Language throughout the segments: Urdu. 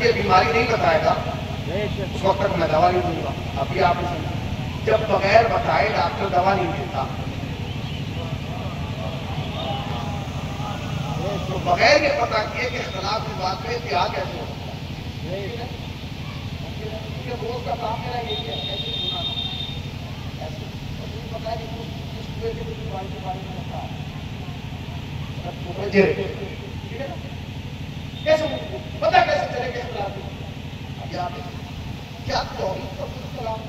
یہ بیماری نہیں بتائے گا اس وقت تک میں دوا نہیں دوں گا. ابھی آپ نے سمجھا جب بغیر بتائے ڈاکٹر دوا نہیں دیتا تو بغیر یہ پتا کیے کہ اختلاف کی بات میں اتحاد کیسے ہو سکتا ہے. روز کا کام میرا یہی ہے ایسے سنا ایسے پتا ہے کہ اس کے بارے میں بتا ٹھیک ہے نا کیسے پتا کیسے چلے گا اختلاف ابھی آپ کیا توحید کا اختلاف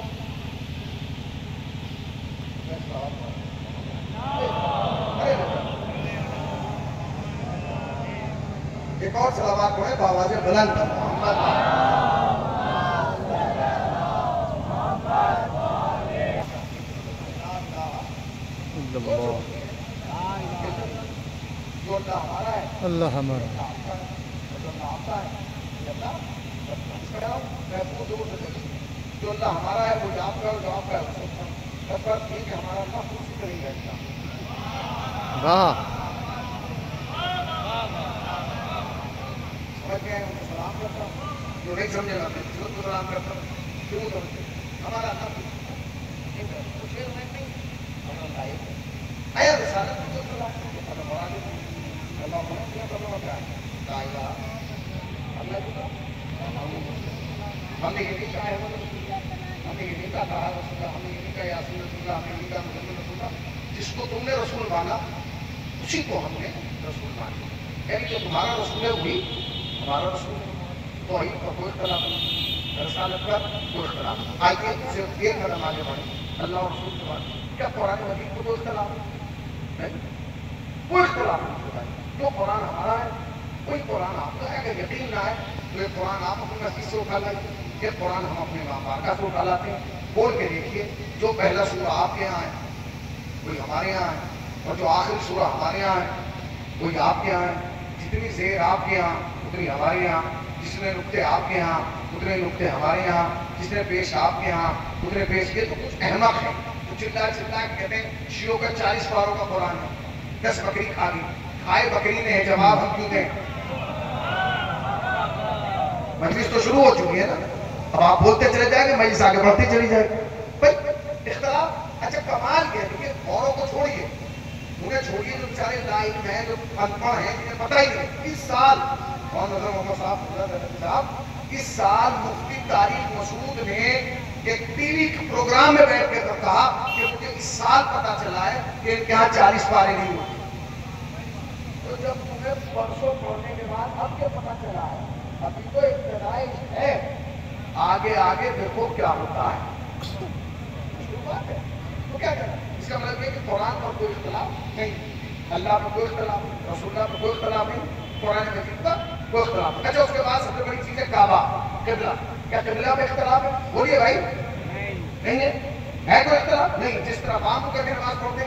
ایک اور صلوات پڑھیں بآواز بلند محمد اللہ ہمارا جو اللہ ہمارا ہے وہ آپ کا جو آپ کا ٹھیک ہے ہمارا اللہ خود سے نہیں رہتا. واہ سمجھ گئے ان کو سلام کرتا ہوں جو نہیں سمجھے گا میں کو سلام کرتا ہوں کیوں سمجھے ہمارا اللہ کچھ نہیں آیا رسالت کو سلام ہم نے یہ نہیں کہا ہے ہم نے یہ نہیں کہا رسول ہم نے یہ نہیں کہا یاسین رسول ہم نے نہیں کہا محمد رسول جس کو تم نے رسول مانا اسی کو ہم نے رسول مانا یعنی جو تمہارا رسول ہے وہی ہمارا رسول ہے. توحید کا کوئی اختلاف نہیں رسالت کا کوئی اختلاف نہیں. آئیے صرف ایک قدم آگے بڑھیں اللہ اور رسول کے بعد کیا قرآن مجید کو کوئی اختلاف نہیں کوئی اختلاف نہیں. جو قرآن ہمارا ہے وہی قرآن آپ کا ہے. اگر یقین نہ ہے تو یہ قرآن آپ اپنے مسجد سے اٹھا لائیں یہ قرآن ہم اپنے ماں بارکہ سے اٹھا لاتے ہیں. بول کے دیکھیے جو پہلا سورہ آپ کے یہاں ہے وہی ہمارے یہاں ہے اور جو آخری سورہ ہمارے یہاں ہے وہی آپ کے یہاں ہے. جتنی زیر آپ کے یہاں اتنی ہمارے یہاں, جتنے نقطے آپ کے یہاں اتنے نقطے ہمارے یہاں, جتنے پیش آپ کے یہاں اتنے پیش. یہ تو کچھ احمق ہے تو چلا چلا کے کہتے ہیں شیعوں کا 40 پاروں کا قرآن ہے 10 بکری کھا لی. کھائے بکری نے ہے جواب ہم کیوں دیں؟ مجلس تو شروع ہو چکی ہے نا, اب آپ بولتے چلے جائیں گے مجلس آگے بڑھتی چلی جائے گی. بھائی اختلاف اچھا کمال کیا ہے کہ اوروں کو چھوڑیے انہیں چھوڑیے جو بیچارے لائن ہیں جو ان پڑھ ہیں جنہیں پتہ ہی نہیں. اس سال کون نظر محمد صاحب اس سال مفتی تاریخ مسعود نے ایک ٹی وی پروگرام میں بیٹھ کے کہا کہ مجھے اس سال پتا چلا ہے کہ ان کے یہاں 40 پارے نہیں ہوتے. تو جب تمہیں پرسوں پڑھنے کے بعد اب کیا پتا چلا ہے ابھی تو ابتدائی ہے آگے آگے دیکھو کیا ہوتا ہے. تو کیا کرنا اس کا مطلب یہ کہ قرآن پر کوئی اختلاف نہیں, اللہ پر کوئی اختلاف نہیں, رسول اللہ پر کوئی اختلاف نہیں, قرآن مجید پر کوئی اختلاف نہیں. اچھا اس کے بعد سب سے بڑی چیز ہے کعبہ قبلہ. کیا قبلہ میں اختلاف ہے؟ بولیے بھائی نہیں ہے کوئی اختلاف نہیں. جس طرح عام کر کے نماز پڑھتے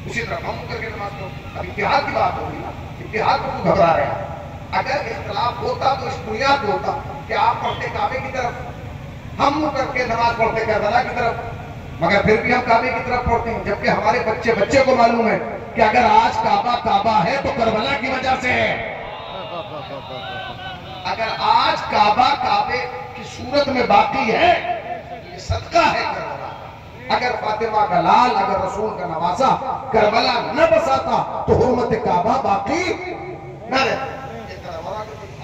اسی طرح ہم کر کے نماز پڑھتے. اب اتحاد کی بات ہوگی نا, اتحاد کو تو گھبرا رہے ہیں. اگر اختلاف ہوتا تو اس بنیاد پہ ہوتا کہ آپ پڑھتے کعبے کی طرف ہم کر کے نماز پڑھتے کربلا کی طرف, مگر پھر بھی ہم کعبے کی طرف پڑھتے ہیں جبکہ ہمارے بچے کو معلوم ہے کہ اگر آج کعبہ ہے تو کربلا کی وجہ سے ہے. اگر آج کعبے کی صورت میں باقی ہے یہ صدقہ ہے کربلا. اگر فاطمہ کا لال اگر رسول کا نواسا کربلا نہ بساتا تو حرمت کعبہ باقی نہ رہتا.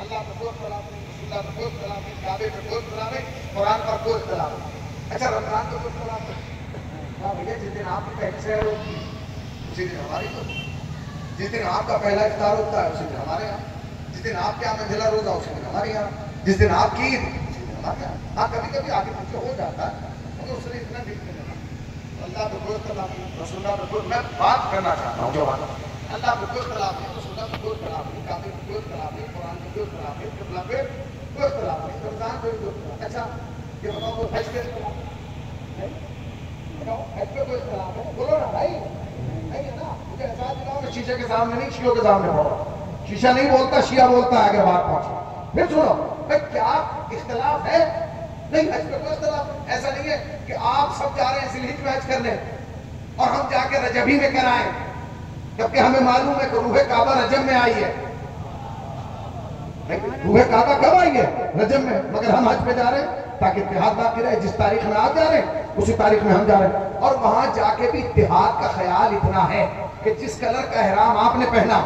اللہ پر کوئی اختلاف نہیں, رسول اللہ پر کوئی اختلاف نہیں, کعبے پر کوئی اختلاف نہیں, قرآن پر کوئی اختلاف نہیں. اچھا رمضان پر کوئی اختلاف نہیں. ہاں بھیا جس دن آپ کی پہلی سحر ہوتی ہے اسی دن ہماری ہوتی ہے. جس دن آپ کا پہلا افطار ہوتا ہے اسی دن ہمارے یہاں. جس دن آپ کے یہاں منزلہ روزہ اسی دن ہمارے یہاں. جس دن آپ کی عید اسی دن ہمارے یہاں. ہاں کبھی کبھی آگے پیچھے ہو جاتا ہے مگر اس نے اتنا دیکھ نہیں لینا. اللہ پر کوئی اختلاف نہیں, رسول اللہ پر کوئی. میں بات کرنا چاہتا ہوں جو بات اللہ پر کوئی اختلاف نہیں, رسول اللہ پر کوئی اختلاف نہیں, کعبے پر کوئی اختلاف نہیں, قرآن پر کوئی اختلاف نہیں, قبلہ پہ کوئی اختلاف نہیں, رمضان پہ کوئی اختلاف. اچھا یہ بتاؤ حج پہ اختلاف نہیں, بتاؤ حج پہ کوئی اختلاف ہے؟ بولو نا بھائی. نہیں ہے نا, مجھے احساس دلاؤ میں شیشے کے سامنے نہیں شیعوں کے سامنے بول رہا ہوں. شیشہ نہیں بولتا, شیعہ بولتا ہے اگر بات پہنچے. پھر سنو بھائی کیا اختلاف ہے؟ نہیں حج پہ کوئی اختلاف. ایسا نہیں ہے کہ آپ سب جا رہے ہیں ذی الحج میں حج کرنے اور ہم جا کے رجبی میں کرائیں جبکہ ہمیں معلوم ہے کہ روح کعبہ رجب میں آئی ہے. روح کعبہ کب آئیں گے؟ رجب میں، مگر ہم حج پہ جا رہے ہیں تاکہ اتحاد باقی رہے. جس تاریخ میں آپ جا رہے ہیں اسی تاریخ میں ہم جا رہے ہیں. اور وہاں جا کے بھی اتحاد کا خیال اتنا ہے کہ جس کلر کا احرام آپ نے پہنا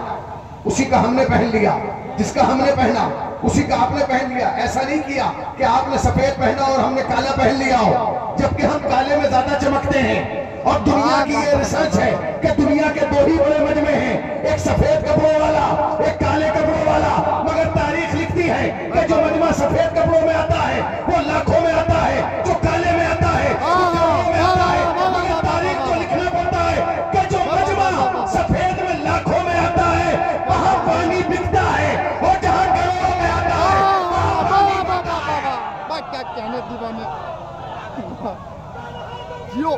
اسی کا ہم نے پہن لیا، جس کا ہم نے پہنا اسی کا آپ نے پہن لیا. ایسا نہیں کیا کہ آپ نے سفید پہنا اور ہم نے کالا پہن لیا ہو، جبکہ ہم کالے میں زیادہ چمکتے ہیں. اور دنیا کی یہ ریسرچ ہے کہ دنیا کے دو ہی بڑے مجمع ہیں، ایک سفید کپڑوں والا، ایک کالے کپڑوں والا. مگر تاریخ لکھتی ہے کہ جو مجمع سفید کپڑوں میں آتا ہے وہ لاکھوں میں آتا ہے، جو کالے میں آتا ہے وہ کروڑوں میں آتا ہے. مگر تاریخ کو لکھنا پڑتا ہے کہ جو مجمع سفید میں لاکھوں میں آتا ہے وہاں پانی بکتا ہے، اور جہاں کروڑوں میں آتا ہے وہاں پانی بکتا ہے. بات کیا کہنے دیوانے جیو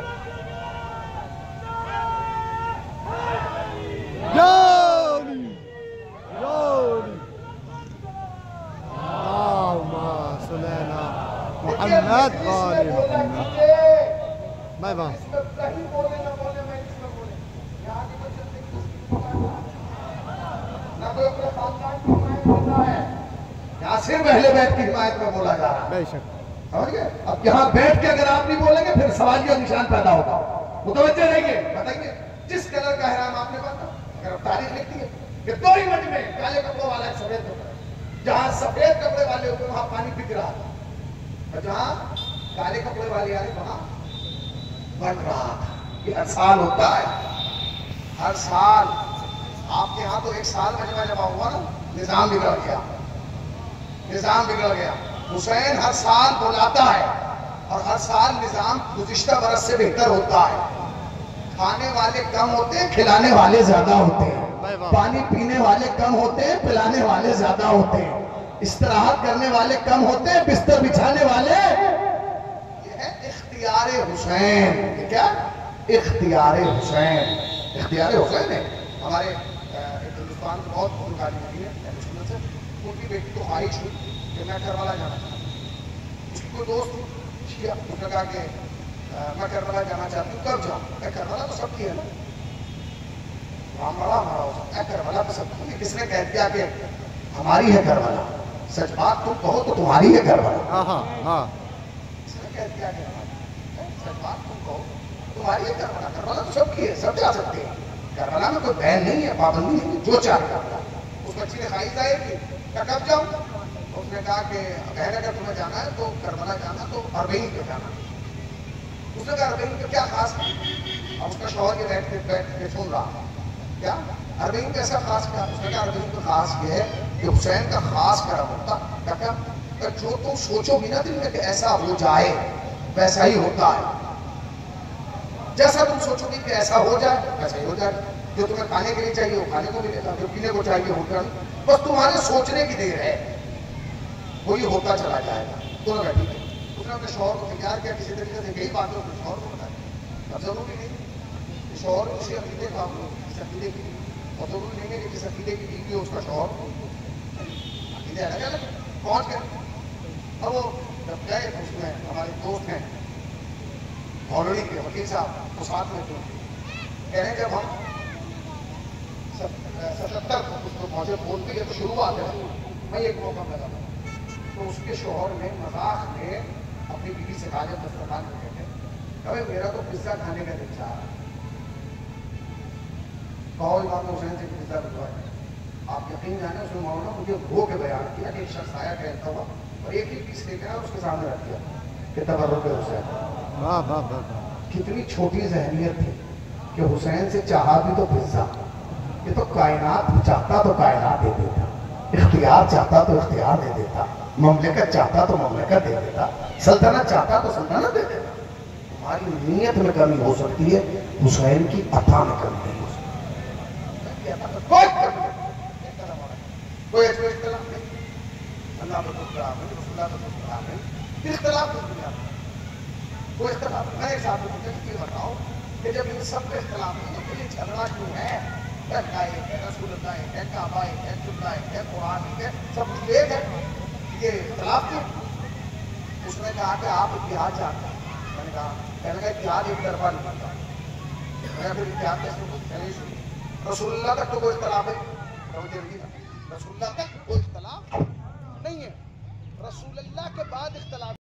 یاری یاری اللہم صلی علی محمد آل محمد. Bye bye. یہاں صرف اہل بیت کی حمایت میں بولا جا رہا ہے. بے شک. سمجھ گئے؟ اب یہاں بیٹھ کے اگر آپ نہیں بولیں گے پھر سوالیہ نشان پیدا ہوگا. متوجہ رہیے، بتائیے جس کلر کا احرام آپ نے پہنا. اگر اب تاریخ لکھتی ہے کہ دو ہی مجمع کالے کپڑوں والا ایک سفید کپڑا، جہاں سفید کپڑے والے ہوتے وہاں پانی بک رہا تھا، اور جہاں کالے کپڑے والے آئے وہاں بڑھ رہا تھا. یہ ہر سال ہوتا ہے، ہر سال. آپ کے یہاں تو ایک سال مجمع جمع ہوا نا، نظام بگڑ گیا، نظام بگڑ گیا. حسین ہر سال بلاتا ہے اور ہر سال نظام گزشتہ برس سے بہتر ہوتا ہے. کھانے والے کم ہوتے ہیں، کھلانے والے زیادہ ہوتے ہیں. پانی پینے والے کم ہوتے ہیں، پلانے والے زیادہ ہوتے ہیں. استراحت کرنے والے کم ہوتے ہیں، بستر بچھانے والے. یہ ہے اختیار حسین. یہ کیا؟ اختیار حسین. اختیار حسین ہے. ہمارے ہندوستان میں بہت بزرگاری ہوئی ہے مسلمان سے. ان کی بیٹی کو خواہش ہوئی کہ میں کربلا جانا چاہتا ہوں. اس کی کوئی دوست شیعہ، اس نے کہا کہ میں کربلا جانا چاہتا ہوں، کب جاؤں؟ کہ کربلا تو سب کی ہے نا، وہاں بڑا ہمارا ہو سکتا ہے، کربلا تو سب کی ہے. کس نے کہہ دیا کہ ہماری ہے کربلا؟ سچ بات تم کہو تو تمہاری ہے کربلا. ہاں ہاں ہاں. کس نے کہہ دیا کہ سچ بات تم کہو تمہاری ہے کربلا؟ کربلا تو سب کی ہے، سب جا سکتے ہیں. کربلا میں کوئی بین نہیں ہے، پابندی نہیں ہے، جو چاہے کربلا. اس بچی نے خواہش ظاہر کی کہ کب جاؤں؟ اس نے کہا کہ بہن اگر تمہیں جانا ہے تو کربلا جانا تو اربعین پہ جانا. اس نے کہا اربعین پہ کیا خاص ہے؟ اب اس کا شوہر یہ بیٹھ کے سن رہا کیا اربعین پہ ایسا خاص کیا؟ اس نے کہا اربعین پہ خاص یہ ہے کہ حسین کا خاص کرم ہوتا. کیا کہ جو تم سوچو گی نا دل میں کہ ایسا ہو جائے ویسا ہی ہوتا ہے. جیسا تم سوچو گی کہ ایسا ہو جائے ویسا ہی ہو جائے. جو تمہیں کھانے کے لیے چاہیے وہ کھانے کو ملے گا، جو پینے کو چاہیے ہوگا. بس تمہارے سوچنے کی دیر ہے، وہی ہوتا چلا جائے گا. دونوں بیٹھی تھے. اس نے اپنے شوہر کو تیار کیا کسی طریقے سے. یہی بات ہے اپنے شوہر کو بتائی. اب ضروری نہیں کہ شوہر کسی عقیدے کا کسی عقیدے کی، اور ضروری نہیں ہے کہ کسی عقیدے کی بیوی ہو اس کا شوہر عقیدے الگ الگ پہنچ گئے. اب وہ جب گئے اس میں ہمارے دوست ہیں مولوی کے وکیل صاحب وہ ساتھ میں تھے. کہہ رہے ہیں جب ہم 77 کو اس کو پہنچے بولتے ہیں تو شروعات ہے میں ایک موقع لگا تو اس کے شوہر نے مذاق میں اپنی بیوی سے کہا جب دسترخوان پہ بیٹھے کہ میرا تو پزا کھانے کا دل چاہ رہا ہے. کہو امام حسین سے پزا بھجوائے. آپ یقین جانے اس نے مولانا مجھے ہو کے بیان کیا کہ ایک شخص آیا کہتا ہوا اور ایک ہی پیس لے کے آیا اس کے سامنے رکھ دیا کہ تبرک حسین. واہ واہ واہ. کتنی چھوٹی ذہنیت تھی کہ حسین سے چاہا بھی تو پزا. یہ تو کائنات چاہتا تو کائنات دے دیتا، اختیار چاہتا تو اختیار دے دیتا، مملکت چاہتا تو مملکت دے دیتا، سلطنت چاہتا تو سلطنت دے دیتا. ہماری نیت میں کمی ہو سکتی ہے، حسین کی عطا میں کمی نہیں ہو سکتی. کوئی کمی نہیں، کوئی اختلاف نہیں. اللہ تو اختلاف ہے، رسول اللہ تو اختلاف ہے، اختلاف تو دنیا میں کوئی اختلاف. میں ایک ساتھ یہ بتاؤ کہ جب ان سب کا اختلاف نہیں تو یہ جھگڑا کیوں ہے؟ اللہ ایک ہے، رسول اللہ ایک ہے، کعبہ ایک ہے، قبلہ ایک ہے، قرآن ایک ہے، سب کچھ ایک ہے. یہ اختلاف کیوں؟ اس نے کہا کہ آپ اتحاد چاہتے ہیں. میں نے کہا کہنے کا اتحاد ایک طرفہ نہیں بنتا. میں پھر اتحاد کیسے کچھ رسول اللہ تک تو کوئی اختلاف ہے، رسول اللہ تک کوئی اختلاف رسول اللہ کے بعد اختلاف